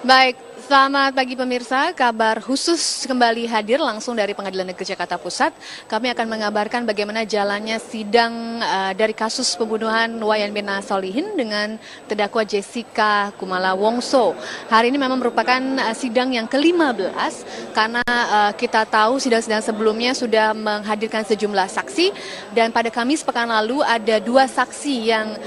Baik, selamat pagi pemirsa. Kabar khusus kembali hadir langsung dari Pengadilan Negeri Jakarta Pusat. Kami akan mengabarkan bagaimana jalannya sidang dari kasus pembunuhan Wayan Mirna Solihin dengan terdakwa Jessica Kumala Wongso. Hari ini memang merupakan sidang yang ke-15 karena kita tahu sidang-sidang sebelumnya sudah menghadirkan sejumlah saksi dan pada Kamis pekan lalu ada 2 saksi yang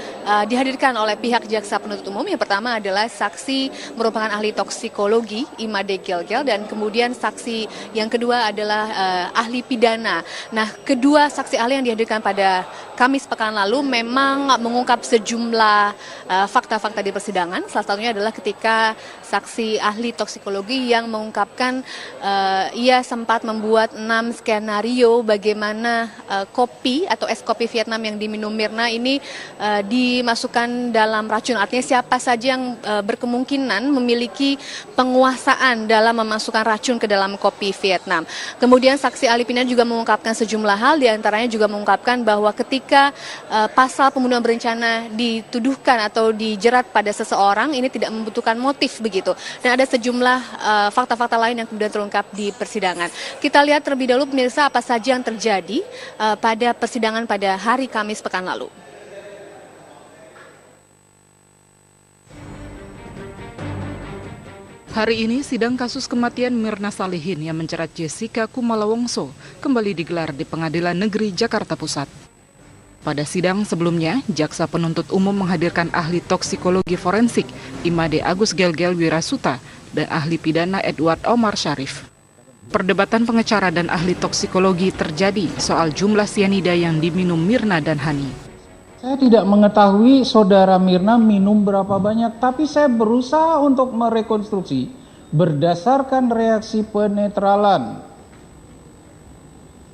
dihadirkan oleh pihak jaksa penuntut umum. Yang pertama adalah saksi merupakan ahli toksikologi Imade Gelgel dan kemudian saksi yang kedua adalah ahli pidana. Nah, kedua saksi ahli yang dihadirkan pada Kamis pekan lalu memang mengungkap sejumlah fakta-fakta di persidangan. Salah satunya adalah ketika saksi ahli toksikologi yang mengungkapkan ia sempat membuat 6 skenario bagaimana kopi atau es kopi Vietnam yang diminum Mirna ini dimasukkan dalam racun. Artinya siapa saja yang berkemungkinan memiliki penguasaan dalam memasukkan racun ke dalam kopi Vietnam. Kemudian saksi ahli pidana juga mengungkapkan sejumlah hal, diantaranya juga mengungkapkan bahwa ketika pasal pembunuhan berencana dituduhkan atau dijerat pada seseorang, ini tidak membutuhkan motif begitu. Dan ada sejumlah fakta-fakta lain yang kemudian terungkap di persidangan. Kita lihat terlebih dahulu pemirsa apa saja yang terjadi pada persidangan pada hari Kamis pekan lalu. Hari ini sidang kasus kematian Mirna Solihin yang menjerat Jessica Kumala Wongso kembali digelar di Pengadilan Negeri Jakarta Pusat. Pada sidang sebelumnya, jaksa penuntut umum menghadirkan ahli toksikologi forensik Imade Agus Gelgel Wirasuta dan ahli pidana Edward Omar Syarif. Perdebatan pengacara dan ahli toksikologi terjadi soal jumlah sianida yang diminum Mirna dan Hani. Saya tidak mengetahui saudara Mirna minum berapa banyak, tapi saya berusaha untuk merekonstruksi berdasarkan reaksi penetralan.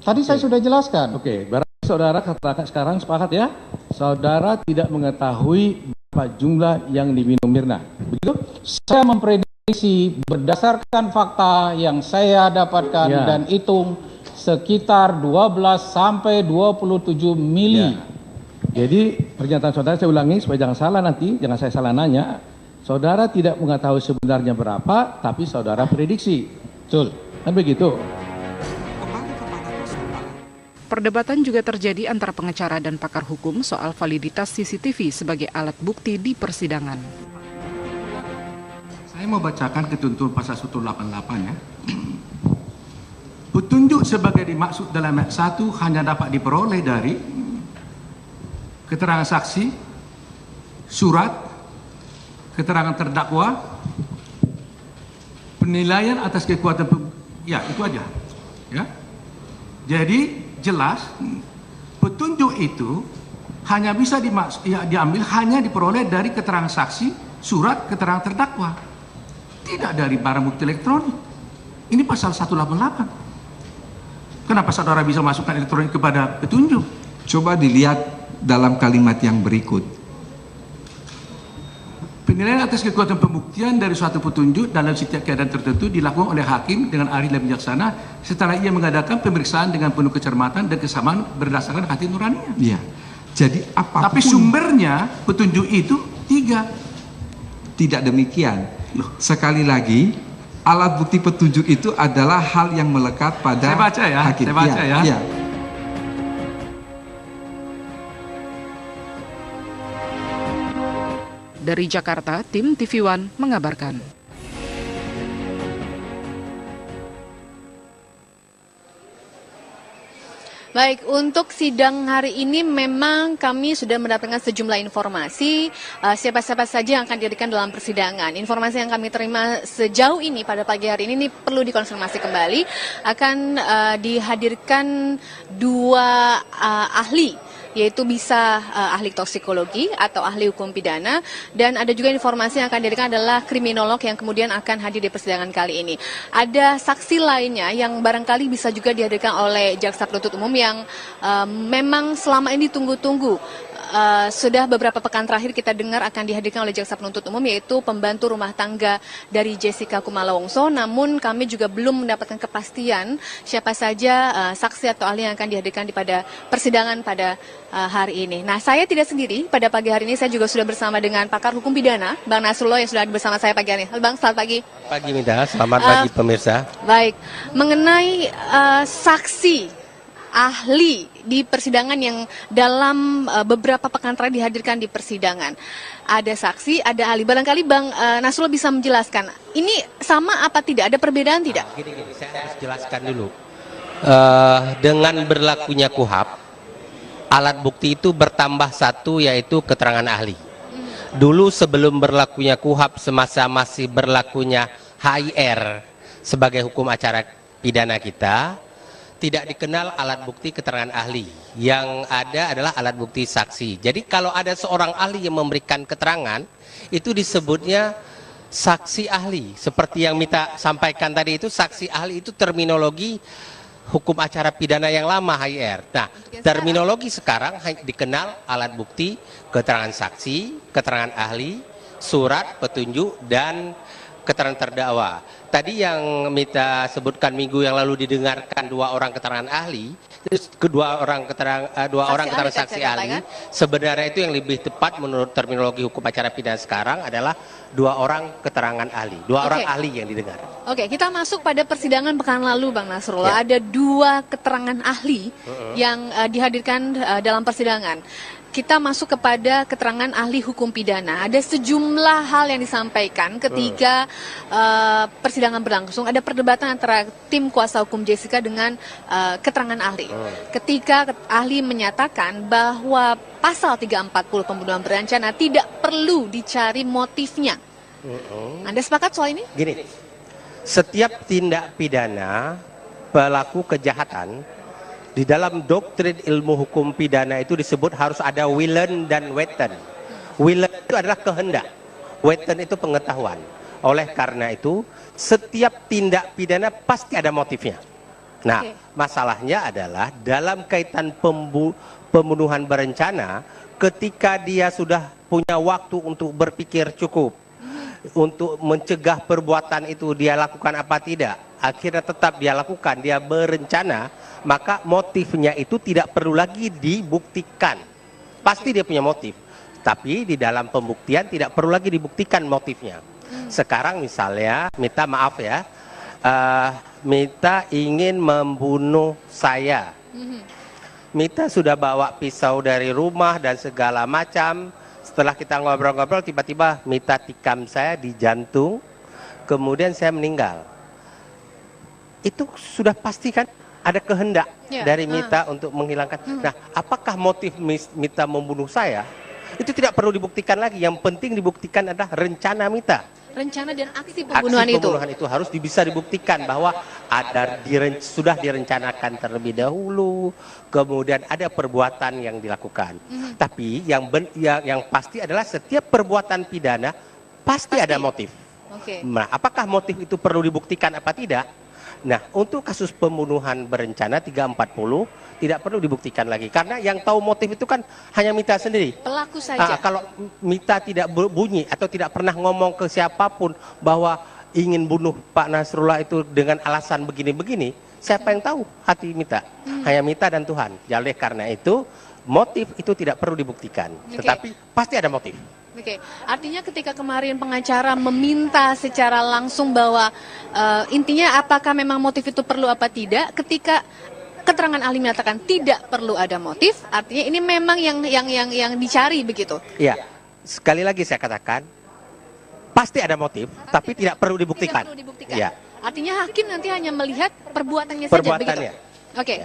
Tadi saya sudah jelaskan. Oke, berarti saudara katakan sekarang sepakat ya, saudara tidak mengetahui berapa jumlah yang diminum Mirna, begitu? Saya memprediksi berdasarkan fakta yang saya dapatkan dan hitung sekitar 12 sampai 27 mili. Ya. Jadi pernyataan saudara saya ulangi supaya jangan salah nanti, jangan saya salah nanya. Saudara tidak mengetahui sebenarnya berapa, tapi saudara prediksi. Betul, kan begitu? Perdebatan juga terjadi antara pengacara dan pakar hukum soal validitas CCTV sebagai alat bukti di persidangan. Saya mau bacakan ketentuan pasal 188 ya. Petunjuk sebagai dimaksud dalam ayat 1 hanya dapat diperoleh dari keterangan saksi, surat, keterangan terdakwa, penilaian atas kekuatan ya itu aja ya. Jadi jelas petunjuk itu hanya bisa diambil hanya diperoleh dari keterangan saksi, surat, keterangan terdakwa, tidak dari barang bukti elektronik. Ini pasal 188. Kenapa saudara bisa masukkan elektronik kepada petunjuk? Coba dilihat dalam kalimat yang berikut. Penilaian atas kekuatan pembuktian dari suatu petunjuk dalam setiap keadaan tertentu dilakukan oleh hakim dengan ahli dan bijaksana setelah ia mengadakan pemeriksaan dengan penuh kecermatan dan kesamaan berdasarkan hati nuraninya. Iya. Jadi apapun. Tapi sumbernya petunjuk itu 3. Tidak demikian. Sekali lagi, alat bukti petunjuk itu adalah hal yang melekat pada saya baca ya, hakim. Saya baca ya. Iya. Dari Jakarta, tim TV One mengabarkan. Baik, untuk sidang hari ini memang kami sudah mendapatkan sejumlah informasi siapa-siapa saja yang akan dihadirkan dalam persidangan. Informasi yang kami terima sejauh ini pada pagi hari ini perlu dikonfirmasi kembali, akan dihadirkan 2 ahli, yaitu bisa ahli toksikologi atau ahli hukum pidana, dan ada juga informasi yang akan dihadirkan adalah kriminolog yang kemudian akan hadir di persidangan kali ini. Ada saksi lainnya yang barangkali bisa juga dihadirkan oleh jaksa penuntut umum yang memang selama ini ditunggu-tunggu sudah beberapa pekan terakhir kita dengar akan dihadirkan oleh jaksa penuntut umum, yaitu pembantu rumah tangga dari Jessica Kumala Wongso. Namun kami juga belum mendapatkan kepastian siapa saja saksi atau ahli yang akan dihadirkan pada persidangan pada hari ini. Nah, saya tidak sendiri. Pada pagi hari ini saya juga sudah bersama dengan pakar hukum pidana, Bang Nasrullah, yang sudah ada bersama saya pagi hari ini. Halo Bang, selamat pagi. Pagi Mida, selamat pagi pemirsa. Baik, mengenai saksi ahli di persidangan yang dalam beberapa pekan terakhir dihadirkan di persidangan. Ada saksi, ada ahli. Barangkali Bang Nasrullah bisa menjelaskan, ini sama apa tidak? Ada perbedaan tidak? Gini, saya harus jelaskan dulu. Dengan berlakunya KUHP, alat bukti itu bertambah satu, yaitu keterangan ahli. Dulu sebelum berlakunya KUHP, semasa masih berlakunya HIR sebagai hukum acara pidana kita, tidak dikenal alat bukti keterangan ahli. Yang ada adalah alat bukti saksi. Jadi kalau ada seorang ahli yang memberikan keterangan, itu disebutnya saksi ahli. Seperti yang Mita sampaikan tadi, itu saksi ahli itu terminologi hukum acara pidana yang lama, HIR. Nah, terminologi sekarang dikenal alat bukti, keterangan saksi, keterangan ahli, surat, petunjuk, dan keterangan terdakwa. Tadi yang Mita sebutkan minggu yang lalu didengarkan 2 orang keterangan ahli, terus dua orang keterangan saksi ahli. Sebenarnya itu yang lebih tepat menurut terminologi hukum acara pidana sekarang adalah 2 orang keterangan ahli, 2 orang ahli yang didengar. Oke, kita masuk pada persidangan pekan lalu, Bang Nasrullah. Ada 2 keterangan ahli yang dihadirkan dalam persidangan. Kita masuk kepada keterangan ahli hukum pidana. Ada sejumlah hal yang disampaikan ketika persidangan berlangsung. Ada perdebatan antara tim kuasa hukum Jessica dengan keterangan ahli. Ketika ahli menyatakan bahwa pasal 340 pembunuhan berencana tidak perlu dicari motifnya. Anda sepakat soal ini? Gini, setiap tindak pidana pelaku kejahatan di dalam doktrin ilmu hukum pidana itu disebut harus ada willen dan wetten. Willen itu adalah kehendak, wetten itu pengetahuan. Oleh karena itu, setiap tindak pidana pasti ada motifnya. Nah, masalahnya adalah dalam kaitan pembunuhan berencana, ketika dia sudah punya waktu untuk berpikir cukup, untuk mencegah perbuatan itu dia lakukan apa tidak, akhirnya tetap dia lakukan, dia berencana, maka motifnya itu tidak perlu lagi dibuktikan. Pasti dia punya motif, tapi di dalam pembuktian tidak perlu lagi dibuktikan motifnya. Sekarang misalnya, Mita maaf ya, Mita ingin membunuh saya. Mita sudah bawa pisau dari rumah dan segala macam. Setelah kita ngobrol-ngobrol, tiba-tiba Mita tikam saya di jantung, kemudian saya meninggal. Itu sudah pasti kan ada kehendak dari Mita untuk menghilangkan. Nah, apakah motif Mita membunuh saya? Itu tidak perlu dibuktikan lagi. Yang penting dibuktikan adalah rencana Mita. Rencana dan aksi pembunuhan itu. Aksi pembunuhan itu harus bisa dibuktikan bahwa sudah direncanakan terlebih dahulu, kemudian ada perbuatan yang dilakukan. Tapi yang pasti adalah setiap perbuatan pidana pasti ada motif. Nah, apakah motif itu perlu dibuktikan apa tidak? Nah, untuk kasus pembunuhan berencana 340 tidak perlu dibuktikan lagi. Karena yang tahu motif itu kan hanya Mita sendiri. Pelaku saja. Kalau Mita tidak bunyi atau tidak pernah ngomong ke siapapun bahwa ingin bunuh Pak Nasrullah itu dengan alasan begini-begini, siapa yang tahu hati Mita? Hanya Mita dan Tuhan. Jadi karena itu motif itu tidak perlu dibuktikan. Tetapi pasti ada motif. Artinya ketika kemarin pengacara meminta secara langsung bahwa intinya apakah memang motif itu perlu apa tidak, ketika keterangan ahli menyatakan tidak perlu ada motif, artinya ini memang yang dicari begitu. Iya, sekali lagi saya katakan pasti ada motif, tapi tidak perlu dibuktikan. Tidak perlu dibuktikan. Ya. Artinya hakim nanti hanya melihat perbuatannya saja begitu.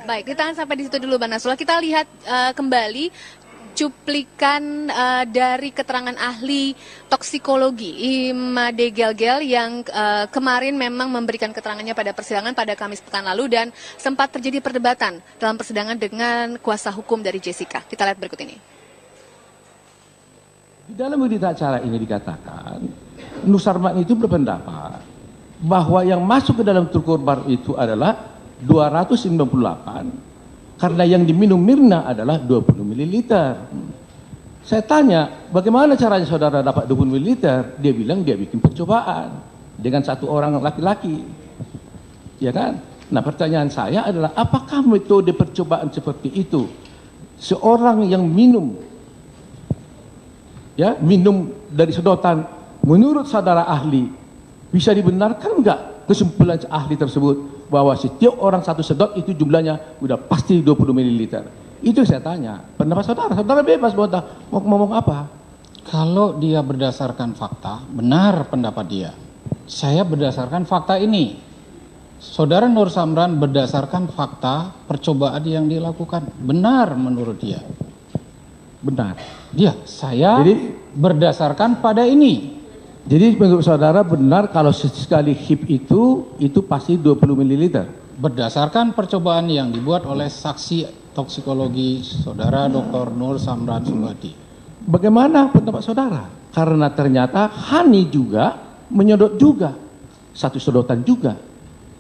Baik, ditahan sampai di situ dulu Bang Nasrullah. Kita lihat kembali cuplikan dari keterangan ahli toksikologi Imade Gelgel yang kemarin memang memberikan keterangannya pada persidangan pada Kamis pekan lalu dan sempat terjadi perdebatan dalam persidangan dengan kuasa hukum dari Jessica. Kita lihat berikut ini. Di dalam berita acara ini dikatakan, Nur Sarman itu berpendapat bahwa yang masuk ke dalam truk korban itu adalah 298, karena yang diminum Mirna adalah 20 ml. Saya tanya, bagaimana caranya saudara dapat 20 ml? Dia bilang dia bikin percobaan dengan satu orang laki-laki. Ya kan? Nah, pertanyaan saya adalah apakah metode percobaan seperti itu seorang yang minum dari sedotan menurut saudara ahli bisa dibenarkan enggak kesimpulan ahli tersebut bahwa setiap orang satu sedot itu jumlahnya udah pasti 20 ml? Itu saya tanya. Pendapat saudara bebas mau ngomong apa. Kalau dia berdasarkan fakta, benar pendapat dia. Saya berdasarkan fakta ini. Saudara Nur Samran berdasarkan fakta percobaan yang dilakukan. Benar menurut dia. Benar. Dia, saya berdasarkan pada ini. Jadi menurut saudara benar kalau sekali HIP itu pasti 20 ml? Berdasarkan percobaan yang dibuat oleh saksi toksikologi saudara Dr. Nur Samran Subhadi. Bagaimana pendapat saudara? Karena ternyata Hani juga menyedot juga. Satu sedotan juga.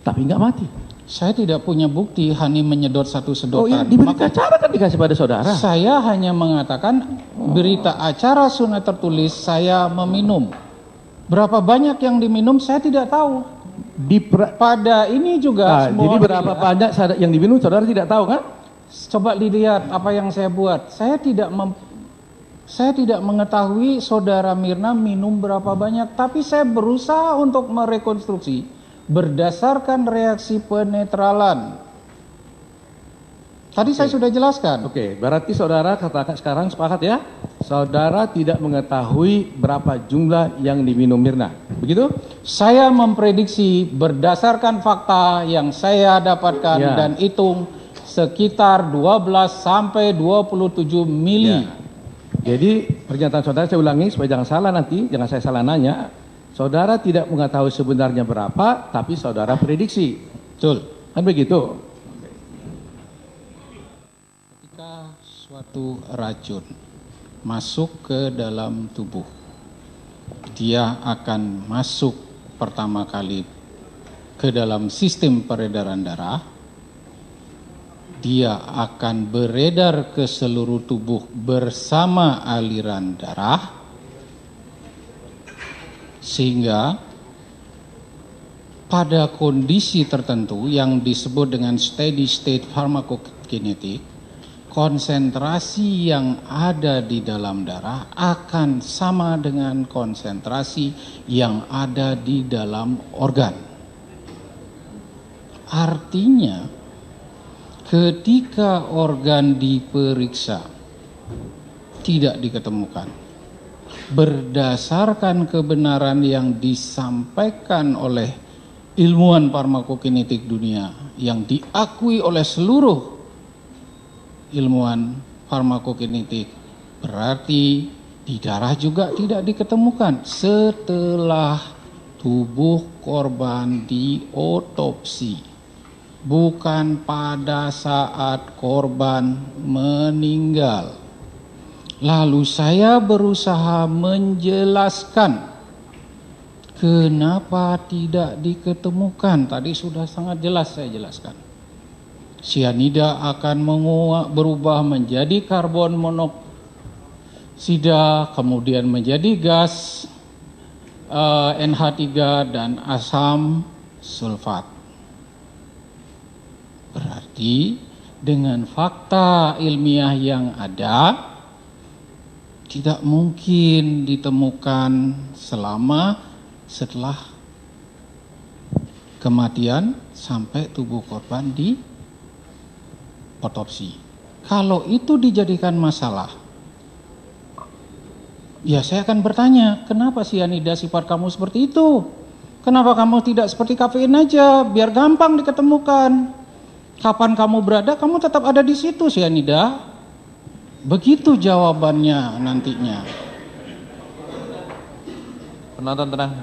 Tapi nggak mati. Saya tidak punya bukti Hani menyedot satu sedotan. Oh iya, di berita acara kan dikasih pada saudara. Saya hanya mengatakan berita acara sunat tertulis saya meminum. Berapa banyak yang diminum saya tidak tahu. Pada ini juga semua jadi berapa banyak yang diminum saudara tidak tahu kan? Coba dilihat apa yang saya buat. Saya tidak mengetahui saudara Mirna minum berapa banyak, tapi saya berusaha untuk merekonstruksi berdasarkan reaksi penetralan. Tadi saya sudah jelaskan. Oke, berarti saudara katakan sekarang sepakat ya? Saudara tidak mengetahui berapa jumlah yang diminum Mirna. Begitu? Saya memprediksi berdasarkan fakta yang saya dapatkan dan hitung sekitar 12 sampai 27 mili. Ya. Jadi pernyataan saudara saya ulangi supaya jangan salah nanti, jangan saya salah nanya. Saudara tidak mengetahui sebenarnya berapa, tapi saudara prediksi. Betul. Kan begitu? Ketika suatu racun masuk ke dalam tubuh, dia akan masuk pertama kali ke dalam sistem peredaran darah. Dia akan beredar ke seluruh tubuh bersama aliran darah, sehingga pada kondisi tertentu yang disebut dengan steady state pharmacokinetic, konsentrasi yang ada di dalam darah akan sama dengan konsentrasi yang ada di dalam organ. Artinya, ketika organ diperiksa tidak diketemukan, berdasarkan kebenaran yang disampaikan oleh ilmuwan farmakokinetik dunia yang diakui oleh seluruh ilmuwan farmakokinetik, berarti di darah juga tidak diketemukan setelah tubuh korban diotopsi. Bukan pada saat korban meninggal. Lalu saya berusaha menjelaskan kenapa tidak diketemukan. Tadi sudah sangat jelas saya jelaskan. Sianida akan berubah menjadi karbon monoksida, kemudian menjadi gas NH3 dan asam sulfat. Berarti dengan fakta ilmiah yang ada tidak mungkin ditemukan setelah kematian sampai tubuh korban diotopsi. Kalau itu dijadikan masalah, ya saya akan bertanya, kenapa sianida sifat kamu seperti itu? Kenapa kamu tidak seperti kafein aja, biar gampang diketemukan? Kapan kamu berada, kamu tetap ada di situ, sianida. Begitu jawabannya nantinya. Penonton tenang.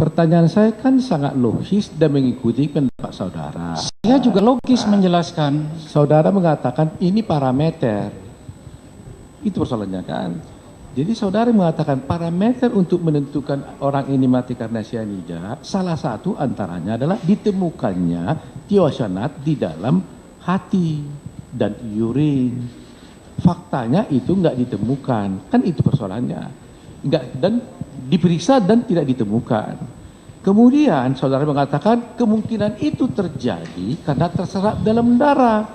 Pertanyaan saya kan sangat logis dan mengikuti pendapat saudara. Saya juga logis menjelaskan. Saudara mengatakan ini parameter. Itu persoalannya kan. Jadi saudara mengatakan parameter untuk menentukan orang ini mati karena sianida, salah satu antaranya adalah ditemukannya tiosyanat di dalam hati. dan urin. Faktanya itu nggak ditemukan, kan itu persoalannya. Dan diperiksa dan tidak ditemukan. Kemudian saudara mengatakan kemungkinan itu terjadi karena terserap dalam darah.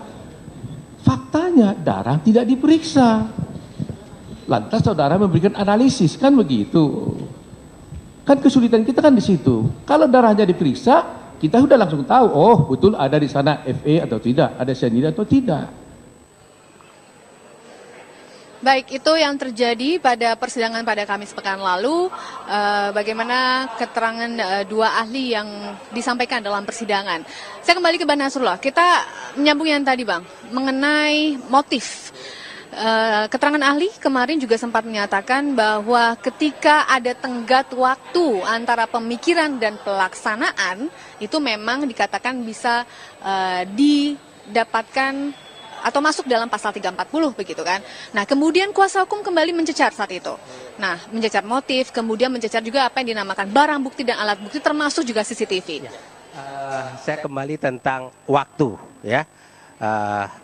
Faktanya darah tidak diperiksa. Lantas saudara memberikan analisis, kan begitu. Kan kesulitan kita kan di situ. Kalau darahnya diperiksa, kita sudah langsung tahu, oh betul ada di sana Fe atau tidak, ada cyanida atau tidak. Baik, itu yang terjadi pada persidangan pada Kamis pekan lalu. Bagaimana keterangan dua ahli yang disampaikan dalam persidangan. Saya kembali ke Bang Nasrullah. Kita menyambung yang tadi, Bang, mengenai motif. Keterangan ahli kemarin juga sempat menyatakan bahwa ketika ada tenggat waktu antara pemikiran dan pelaksanaan, itu memang dikatakan bisa didapatkan atau masuk dalam pasal 340 begitu kan. Nah, kemudian kuasa hukum kembali mencecar saat itu. Nah, mencecar motif, kemudian mencecar juga apa yang dinamakan barang bukti dan alat bukti termasuk juga CCTV. Saya kembali tentang waktu ya.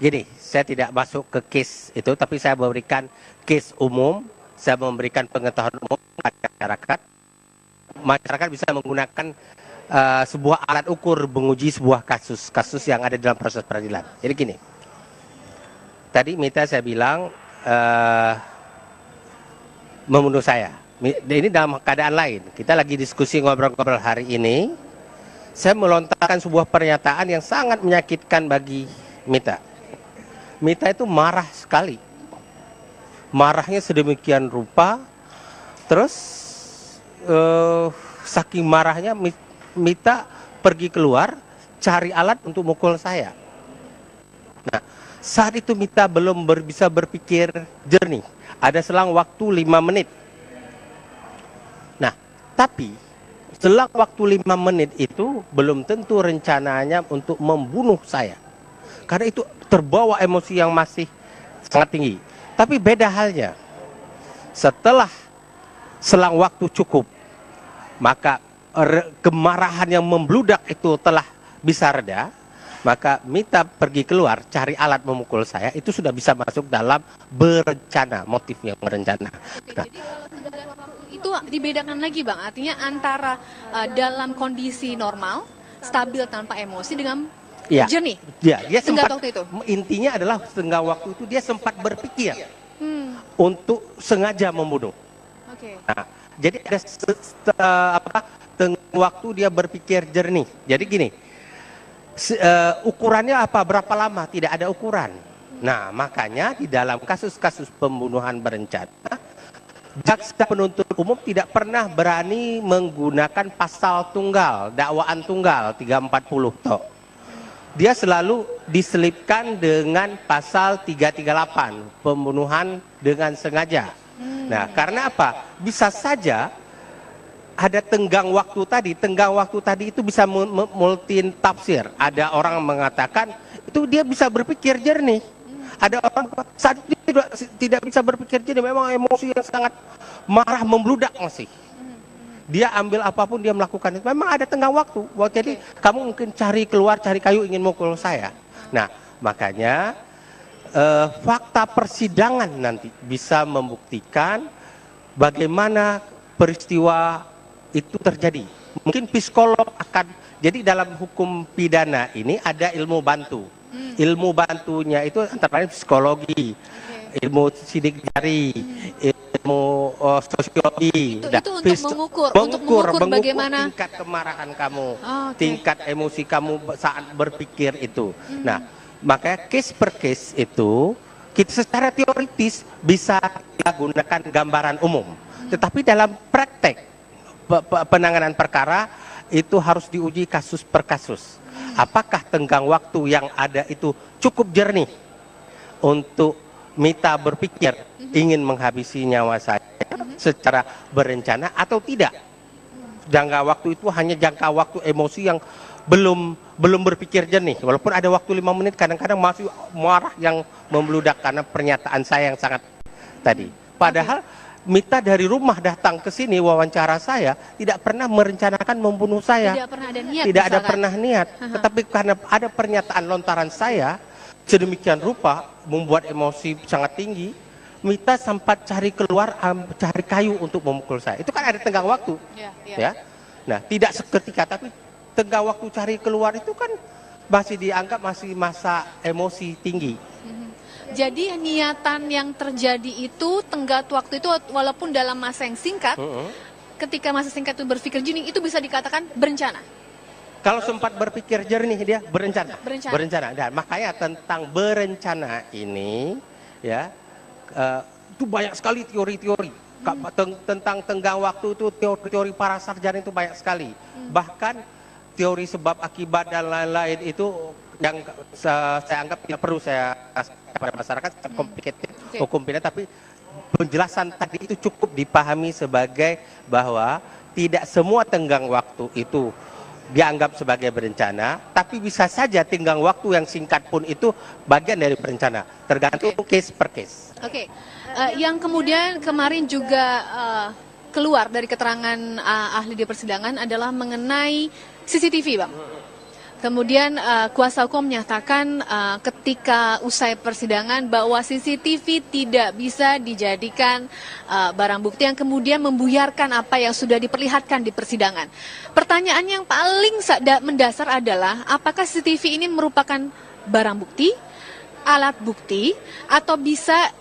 Gini, saya tidak masuk ke case itu, tapi saya memberikan case umum, saya memberikan pengetahuan umum masyarakat. Masyarakat bisa menggunakan sebuah alat ukur menguji sebuah kasus yang ada dalam proses peradilan. Jadi gini, tadi Mita saya bilang membunuh saya. Ini dalam keadaan lain. Kita lagi diskusi ngobrol-ngobrol hari ini. Saya melontarkan sebuah pernyataan yang sangat menyakitkan bagi Mita. Mita itu marah sekali. Marahnya sedemikian rupa. Terus saking marahnya Mita pergi keluar cari alat untuk mukul saya. Nah, saat itu Mita belum bisa berpikir jernih. Ada selang waktu 5 menit. Nah, tapi selang waktu 5 menit itu belum tentu rencananya untuk membunuh saya. Karena itu terbawa emosi yang masih sangat tinggi. Tapi beda halnya. Setelah selang waktu cukup, maka kemarahan yang membludak itu telah bisa reda. Maka Mita pergi keluar cari alat memukul saya, itu sudah bisa masuk dalam berencana, motif yang berencana. Nah, itu dibedakan lagi, Bang. Artinya antara dalam kondisi normal, stabil tanpa emosi dengan jernih. Ya, dia sempat, waktu itu. Intinya adalah setengah waktu itu dia sempat berpikir untuk sengaja membunuh. Nah, jadi ada tengah waktu dia berpikir jernih. Jadi gini, ukurannya apa? Berapa lama? Tidak ada ukuran. Nah, makanya di dalam kasus-kasus pembunuhan berencana, jaksa penuntut umum tidak pernah berani menggunakan pasal tunggal, dakwaan tunggal 340 toh. Dia selalu diselipkan dengan pasal 338, pembunuhan dengan sengaja. Nah, karena apa? Bisa saja ada tenggang waktu tadi itu bisa multi tafsir. Ada orang mengatakan itu dia bisa berpikir jernih. Ada orang saat itu tidak bisa berpikir jernih, memang emosi yang sangat marah membludak masih. Dia ambil apapun dia melakukan itu. Memang ada tenggang waktu. Jadi kamu mungkin cari keluar, cari kayu ingin mukul saya. Nah, makanya fakta persidangan nanti bisa membuktikan bagaimana peristiwa itu terjadi. Mungkin psikolog akan, jadi dalam hukum pidana ini ada ilmu bantu. Ilmu bantunya itu antara lain psikologi, ilmu sidik jari, ilmu sosiologi. Itu untuk mengukur bagaimana tingkat kemarahan kamu, tingkat emosi kamu saat berpikir itu. Nah, makanya case per case itu kita secara teoritis bisa kita gunakan gambaran umum. Tetapi dalam praktek penanganan perkara itu harus diuji kasus per kasus. Apakah tenggang waktu yang ada itu cukup jernih untuk Mita berpikir ingin menghabisi nyawa saya secara berencana atau tidak? Jangka waktu itu hanya jangka waktu emosi yang belum berpikir jernih. Walaupun ada waktu 5 menit, kadang-kadang masih marah yang membludak karena pernyataan saya yang sangat tadi. Padahal Mita dari rumah datang ke sini wawancara saya tidak pernah merencanakan membunuh saya. Tidak pernah ada niat. Tidak ada pernah niat. Tetapi karena ada pernyataan lontaran saya sedemikian rupa membuat emosi sangat tinggi. Mita sempat cari keluar, cari kayu untuk memukul saya. Itu kan ada tenggang waktu, ya. Nah, tidak seketika, tapi tenggang waktu cari keluar itu kan masih dianggap masih masa emosi tinggi. Jadi niatan yang terjadi itu tenggat waktu itu walaupun dalam masa yang singkat, ketika masa singkat itu berpikir jernih itu bisa dikatakan berencana. Kalau sempat berpikir jernih dia berencana. Dan makanya tentang berencana ini, ya, itu banyak sekali teori-teori tentang tenggang waktu itu, teori para sarjana itu banyak sekali. Bahkan teori sebab akibat dan lain-lain itu yang saya anggap tidak perlu saya pada masyarakat complicated hukum pidana, tapi penjelasan tadi itu cukup dipahami sebagai bahwa tidak semua tenggang waktu itu dianggap sebagai berencana, tapi bisa saja tenggang waktu yang singkat pun itu bagian dari berencana, tergantung case per case. Yang kemudian kemarin juga keluar dari keterangan ahli di persidangan adalah mengenai CCTV, Bang. Kemudian kuasa hukum menyatakan ketika usai persidangan bahwa CCTV tidak bisa dijadikan barang bukti yang kemudian membuyarkan apa yang sudah diperlihatkan di persidangan. Pertanyaan yang paling mendasar adalah apakah CCTV ini merupakan barang bukti, alat bukti, atau bisa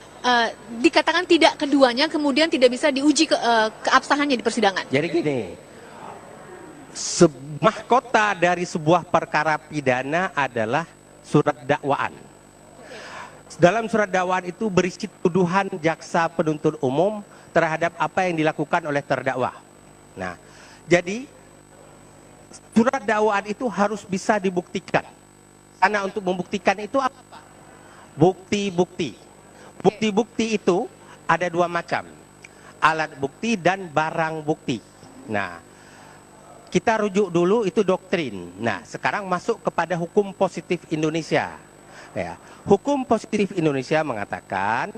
dikatakan tidak keduanya kemudian tidak bisa diuji keabsahannya di persidangan. Jadi gini, mahkota dari sebuah perkara pidana adalah surat dakwaan. Dalam surat dakwaan itu berisi tuduhan jaksa penuntut umum terhadap apa yang dilakukan oleh terdakwa. Nah, jadi surat dakwaan itu harus bisa dibuktikan. Karena untuk membuktikan itu apa? Bukti-bukti. Bukti-bukti itu ada dua macam, alat bukti dan barang bukti. Nah, kita rujuk dulu itu doktrin. Nah, sekarang masuk kepada hukum positif Indonesia. Ya, hukum positif Indonesia mengatakan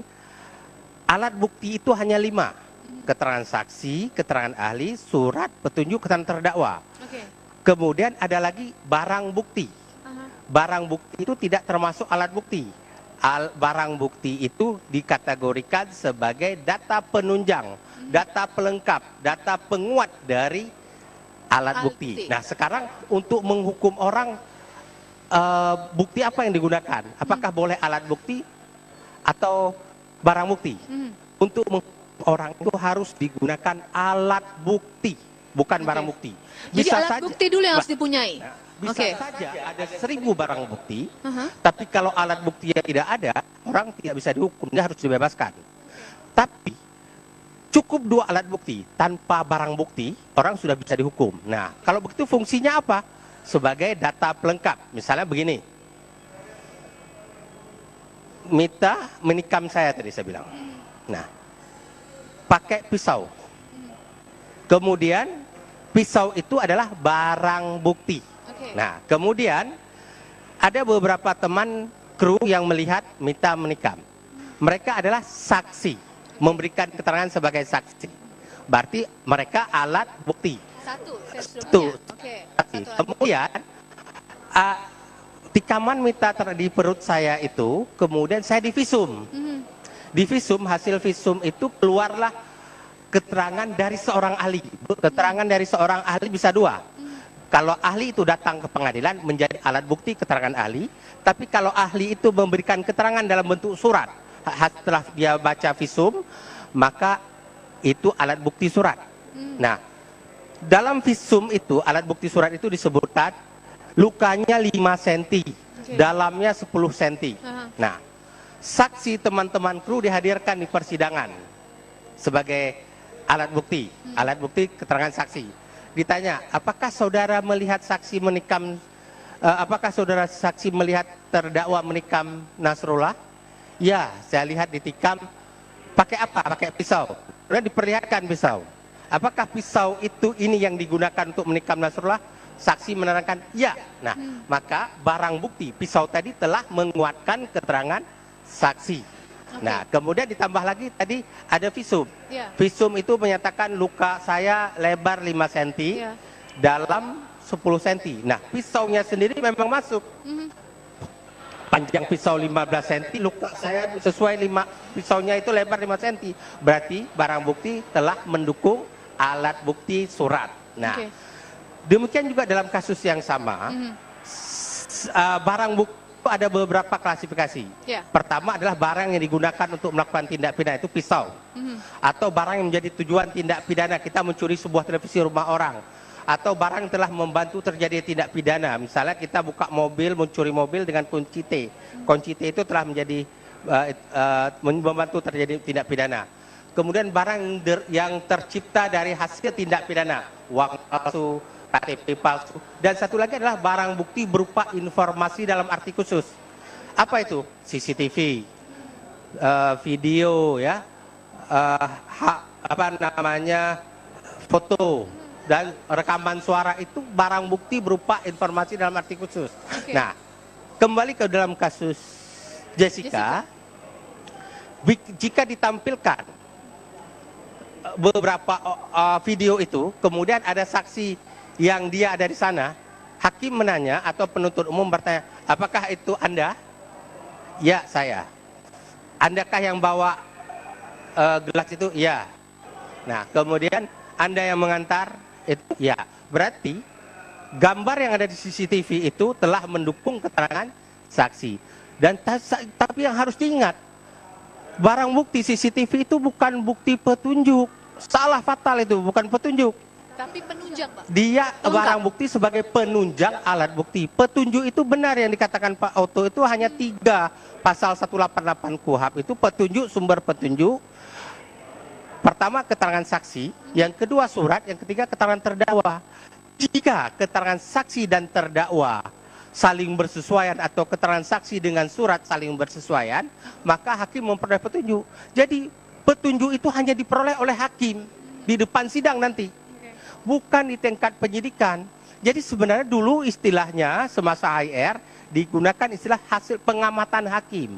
alat bukti itu hanya 5. Keterangan saksi, keterangan ahli, surat, petunjuk, keterangan terdakwa. Kemudian ada lagi barang bukti. Barang bukti itu tidak termasuk alat bukti. Barang bukti itu dikategorikan sebagai data penunjang, data pelengkap, data penguat dari alat bukti. Nah, sekarang untuk menghukum orang, bukti apa yang digunakan? Apakah boleh alat bukti atau barang bukti? Untuk menghukum orang itu harus digunakan alat bukti, bukan barang bukti. Bisa jadi alat bukti dulu yang harus dipunyai. Bisa saja ada 1000 barang bukti, tapi kalau alat bukti yang tidak ada, orang tidak bisa dihukum, dia harus dibebaskan. Tapi cukup 2 alat bukti, tanpa barang bukti, orang sudah bisa dihukum. Nah, kalau begitu fungsinya apa? Sebagai data pelengkap. Misalnya begini, Mita menikam saya tadi saya bilang. Nah, pakai pisau. Kemudian pisau itu adalah barang bukti. Nah, kemudian ada beberapa teman kru yang melihat Mita menikam. Mereka adalah saksi, memberikan keterangan sebagai saksi. Berarti mereka alat bukti. Satu. Kemudian tikaman Mita di perut saya itu, kemudian saya divisum. Di visum, hasil visum itu keluarlah keterangan dari seorang ahli. Keterangan dari seorang ahli bisa 2. Kalau ahli itu datang ke pengadilan menjadi alat bukti keterangan ahli, tapi kalau ahli itu memberikan keterangan dalam bentuk surat, setelah dia baca visum, maka itu alat bukti surat. Nah, dalam visum itu, alat bukti surat itu disebutkan lukanya 5 cm, dalamnya 10 cm. Nah, saksi teman-teman kru dihadirkan di persidangan sebagai alat bukti keterangan saksi. Ditanya, apakah saudara melihat saksi menikam, apakah saudara saksi melihat terdakwa menikam Nasrullah? Ya, saya lihat ditikam. Pakai apa? Pakai pisau. Kemudian diperlihatkan pisau. Apakah pisau itu ini yang digunakan untuk menikam Nasrullah? Saksi menerangkan, ya. Nah, maka barang bukti pisau tadi telah menguatkan keterangan saksi. Nah, kemudian ditambah lagi tadi ada visum. Visum itu menyatakan luka saya lebar 5 cm, dalam 10 cm. Nah, pisaunya sendiri memang masuk. panjang pisau 15 cm, luka saya sesuai pisaunya itu lebar 5 cm. Berarti barang bukti telah mendukung alat bukti surat. Nah, demikian juga dalam kasus yang sama, barang bukti itu ada beberapa klasifikasi. Pertama adalah barang yang digunakan untuk melakukan tindak pidana, itu pisau. Atau barang yang menjadi tujuan tindak pidana, kita mencuri sebuah televisi rumah orang. Atau barang yang telah membantu terjadi tindak pidana. Misalnya kita buka mobil, mencuri mobil dengan kunci T. Kunci T itu telah menjadi membantu terjadi tindak pidana. Kemudian barang yang tercipta dari hasil tindak pidana, uang palsu, KTP palsu, dan satu lagi adalah barang bukti berupa informasi dalam arti khusus. Apa itu? CCTV, video, ya, foto dan rekaman suara, itu barang bukti berupa informasi dalam arti khusus. Nah, kembali ke dalam kasus Jessica. Jika ditampilkan beberapa video itu, kemudian ada saksi yang dia ada di sana, hakim menanya atau penuntut umum bertanya, apakah itu Anda? Ya, saya. Andakah yang bawa gelas itu? Ya. Nah, kemudian Anda yang mengantar? Itu? Ya. Berarti gambar yang ada di CCTV itu telah mendukung keterangan saksi. Dan tapi yang harus diingat, barang bukti CCTV itu bukan bukti petunjuk. Salah fatal itu, bukan petunjuk. Tapi penunjang, Pak. Dia barang bukti sebagai penunjang alat bukti. Petunjuk itu benar yang dikatakan Pak Otto, itu hanya 3 pasal 188 KUHP itu petunjuk, sumber petunjuk. Pertama keterangan saksi, yang kedua surat, yang ketiga keterangan terdakwa. Jika keterangan saksi dan terdakwa saling bersesuaian atau keterangan saksi dengan surat saling bersesuaian, maka hakim memperoleh petunjuk. Jadi petunjuk itu hanya diperoleh oleh hakim di depan sidang nanti, bukan di tingkat penyidikan. Jadi sebenarnya dulu istilahnya semasa HR digunakan istilah hasil pengamatan hakim.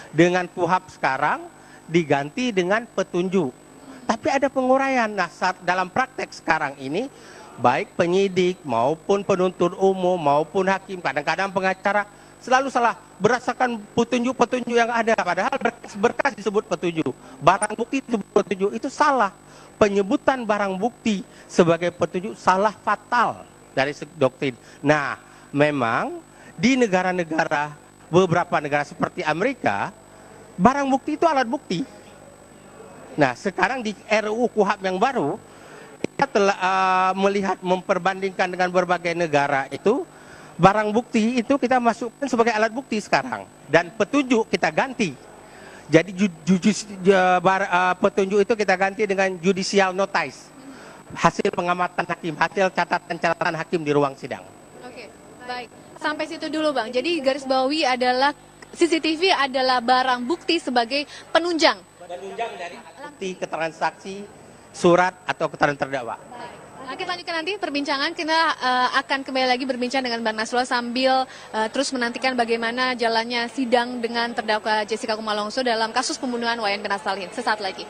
Dengan KUHP sekarang diganti dengan petunjuk. Tapi ada penguraian. Nah, dalam praktek sekarang ini, baik penyidik maupun penuntut umum maupun hakim, kadang-kadang pengacara selalu salah berdasarkan petunjuk-petunjuk yang ada. Padahal berkas disebut petunjuk, barang bukti disebut petunjuk, itu salah. Penyebutan barang bukti sebagai petunjuk salah fatal dari doktrin. Nah, memang di negara-negara, beberapa negara seperti Amerika, barang bukti itu alat bukti. Nah, sekarang di RUU KUHP yang baru, kita telah melihat, memperbandingkan dengan berbagai negara itu, barang bukti itu kita masukkan sebagai alat bukti sekarang. Dan petunjuk kita ganti. Jadi petunjuk itu kita ganti dengan judicial notice, hasil pengamatan hakim, hasil catatan-catatan hakim di ruang sidang. Oke, baik. Sampai situ dulu, Bang. Jadi garis bawahi adalah CCTV adalah barang bukti sebagai penunjang. Penunjang dari alat bukti, keterangan saksi, surat atau keterangan terdakwa. Nah, kita lanjutkan nanti perbincangan. Kita akan kembali lagi berbincang dengan Bang Nasrullah sambil terus menantikan bagaimana jalannya sidang dengan terdakwa Jessica Kumala Wongso dalam kasus pembunuhan Wayan Mirna Salihin. Sesaat lagi.